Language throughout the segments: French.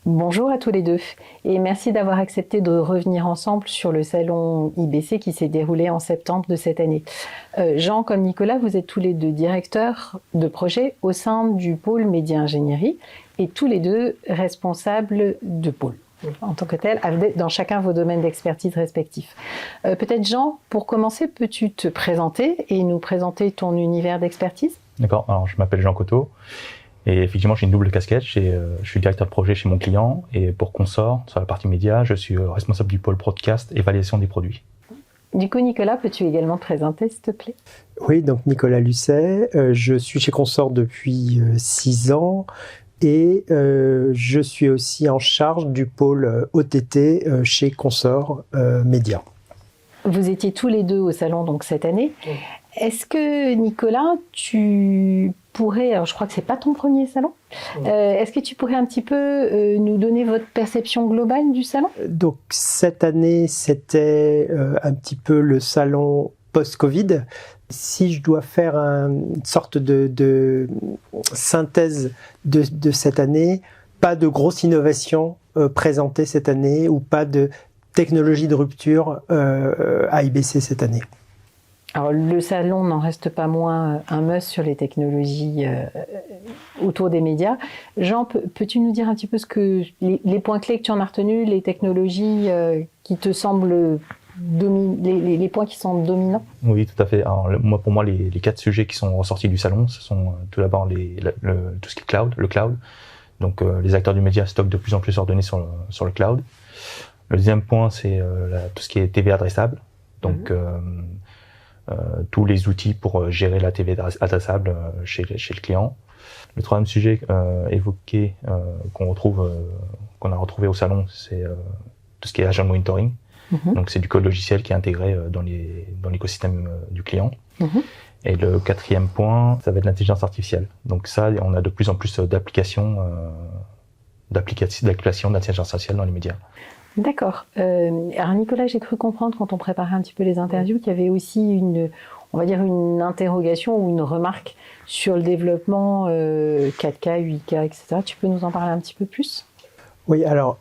Bonjour à tous les deux et merci d'avoir accepté de revenir ensemble sur le salon IBC qui s'est déroulé en septembre de cette année. Jean comme Nicolas, vous êtes tous les deux directeurs de projet au sein du pôle média ingénierie et tous les deux responsables de pôle en tant que tel, dans chacun vos domaines d'expertise respectifs. Peut-être Jean, pour commencer, peux-tu te présenter et nous présenter ton univers d'expertise ? D'accord, alors je m'appelle Jean Coteau. Et effectivement, j'ai une double casquette. Je suis directeur de projet chez mon client et pour Consort, sur la partie média, je suis responsable du pôle podcast et validation des produits. Du coup, Nicolas, peux-tu également te présenter, s'il te plaît ? Oui, donc Nicolas Lucet, je suis chez Consort depuis 6 ans et je suis aussi en charge du pôle OTT chez Consort Média. Vous étiez tous les deux au salon donc cette année. Oui. Est-ce que Nicolas, tu pourrais, alors je crois que c'est pas ton premier salon, est-ce que tu pourrais un petit peu nous donner votre perception globale du salon ? Donc cette année, c'était un petit peu le salon post-Covid. Si je dois faire une sorte de synthèse de cette année, pas de grosse innovation présentée cette année ou pas de technologie de rupture à IBC cette année. Alors, le salon n'en reste pas moins un must sur les technologies autour des médias. Jean, peux-tu nous dire un petit peu les points clés que tu en as retenus, les technologies qui te semblent les points qui sont dominants ? Oui, tout à fait. Alors, pour moi, les 4 sujets qui sont ressortis du salon, ce sont tout d'abord tout ce qui est le cloud. Donc, les acteurs du média stockent de plus en plus leurs données sur le cloud. Le deuxième point, c'est tout ce qui est TV adressable. Donc, tous les outils pour gérer la TV adressable chez le client. Le troisième sujet évoqué qu'on a retrouvé au salon, c'est tout ce qui est agent monitoring. Donc c'est du code logiciel qui est intégré dans l'écosystème du client. Et le quatrième point, ça va être l'intelligence artificielle. Donc ça, on a de plus en plus d'applications d'intelligence artificielle dans les médias. D'accord. Alors Nicolas, j'ai cru comprendre quand on préparait un petit peu les interviews qu'il y avait aussi une interrogation ou une remarque sur le développement 4K, 8K, etc. Tu peux nous en parler un petit peu plus ? Oui, alors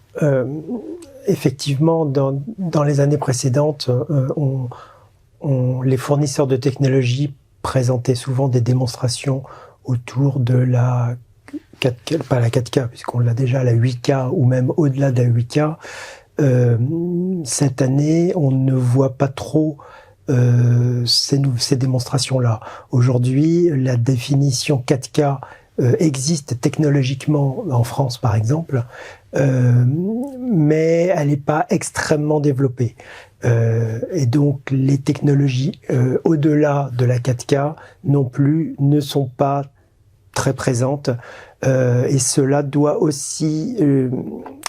effectivement, dans les années précédentes, les fournisseurs de technologies présentaient souvent des démonstrations autour de la 4K, pas la 4K, puisqu'on l'a déjà, la 8K ou même au-delà de la 8K. Cette année, on ne voit pas trop ces démonstrations-là. Aujourd'hui, la définition 4K existe technologiquement en France, par exemple, mais elle n'est pas extrêmement développée. Et donc, les technologies au-delà de la 4K non plus ne sont pas très présentes. Et cela doit aussi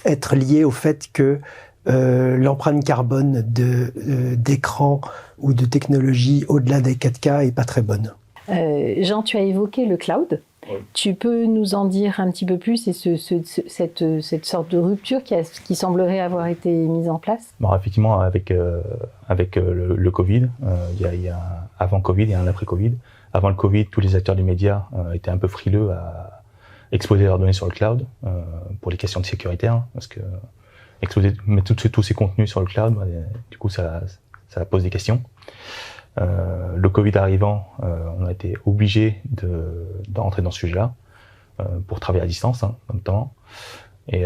être lié au fait que l'empreinte carbone d'écran ou de technologie au-delà des 4K est pas très bonne. Jean, tu as évoqué le cloud. Oui. Tu peux nous en dire un petit peu plus et cette sorte de rupture qui semblerait avoir été mise en place ? Bon, effectivement, avec le Covid, il y a avant Covid et un après Covid. Avant le Covid, tous les acteurs du média étaient un peu frileux à exposer leurs données sur le cloud pour les questions de sécurité, parce que mettre tous ces contenus sur le cloud, du coup, ça pose des questions. Le Covid arrivant, on a été obligé d'entrer dans ce sujet-là pour travailler à distance, notamment. Et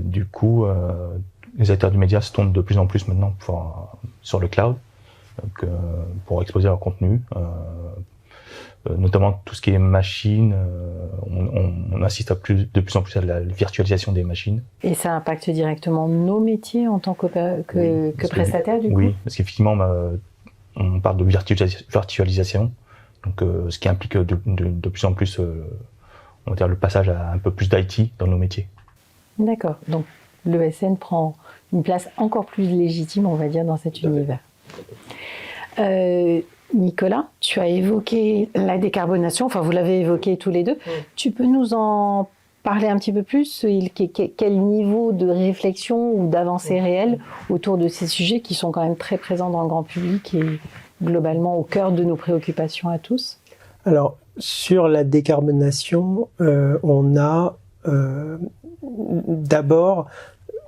du coup, les acteurs du média se tournent de plus en plus maintenant sur le cloud, donc, pour exposer leur contenu. Notamment tout ce qui est machine, on assiste de plus en plus à la virtualisation des machines. Et ça impacte directement nos métiers en tant que prestataires, du coup ? Oui, parce qu'effectivement, on parle de virtualisation, donc ce qui implique de plus en plus, on va dire, le passage à un peu plus d'IT dans nos métiers. D'accord, donc l'ESN prend une place encore plus légitime, on va dire, dans cet univers. Nicolas, tu as évoqué la décarbonation, enfin vous l'avez évoqué tous les deux. Tu peux nous en parler un petit peu plus, quel niveau de réflexion ou d'avancée réelle autour de ces sujets qui sont quand même très présents dans le grand public et globalement au cœur de nos préoccupations à tous? Alors, sur la décarbonation, on a d'abord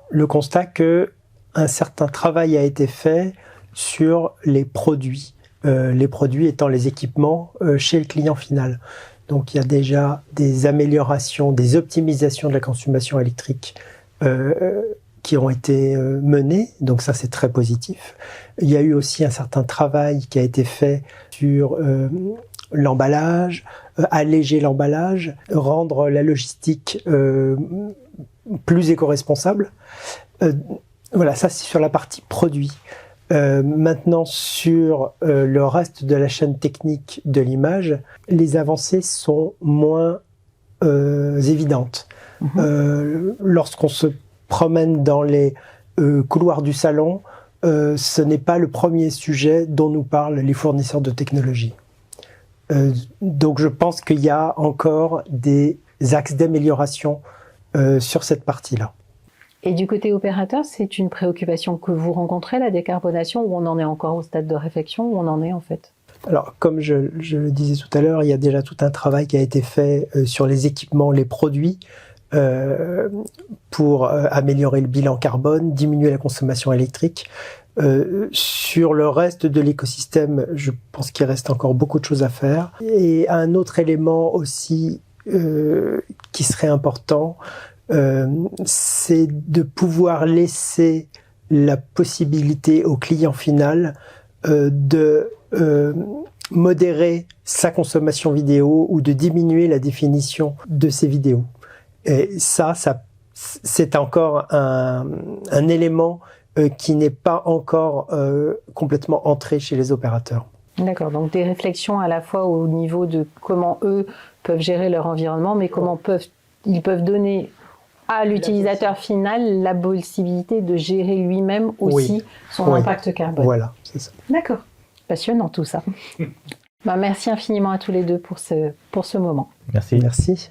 le constat que un certain travail a été fait sur les produits étant les équipements chez le client final. Donc il y a déjà des améliorations, des optimisations de la consommation électrique qui ont été menées, donc ça c'est très positif. Il y a eu aussi un certain travail qui a été fait sur l'emballage, alléger l'emballage, rendre la logistique plus éco-responsable. Voilà, ça c'est sur la partie produit. Maintenant, sur le reste de la chaîne technique de l'image, les avancées sont moins évidentes. Lorsqu'on se promène dans les couloirs du salon, ce n'est pas le premier sujet dont nous parlent les fournisseurs de technologie. Donc je pense qu'il y a encore des axes d'amélioration sur cette partie-là. Et du côté opérateur, c'est une préoccupation que vous rencontrez, la décarbonation, ou on en est encore au stade de réflexion, où on en est en fait? Alors, comme je le disais tout à l'heure, il y a déjà tout un travail qui a été fait sur les équipements, les produits, pour améliorer le bilan carbone, diminuer la consommation électrique. Sur le reste de l'écosystème, je pense qu'il reste encore beaucoup de choses à faire. Et un autre élément aussi qui serait important, c'est de pouvoir laisser la possibilité au client final de modérer sa consommation vidéo ou de diminuer la définition de ses vidéos. Et ça c'est encore un élément qui n'est pas encore complètement entré chez les opérateurs. D'accord, donc des réflexions à la fois au niveau de comment eux peuvent gérer leur environnement, mais comment ils peuvent donner à l'utilisateur final la possibilité de gérer lui-même aussi son impact carbone. Voilà, c'est ça. D'accord, passionnant tout ça. Merci infiniment à tous les deux pour ce moment. Merci. Merci.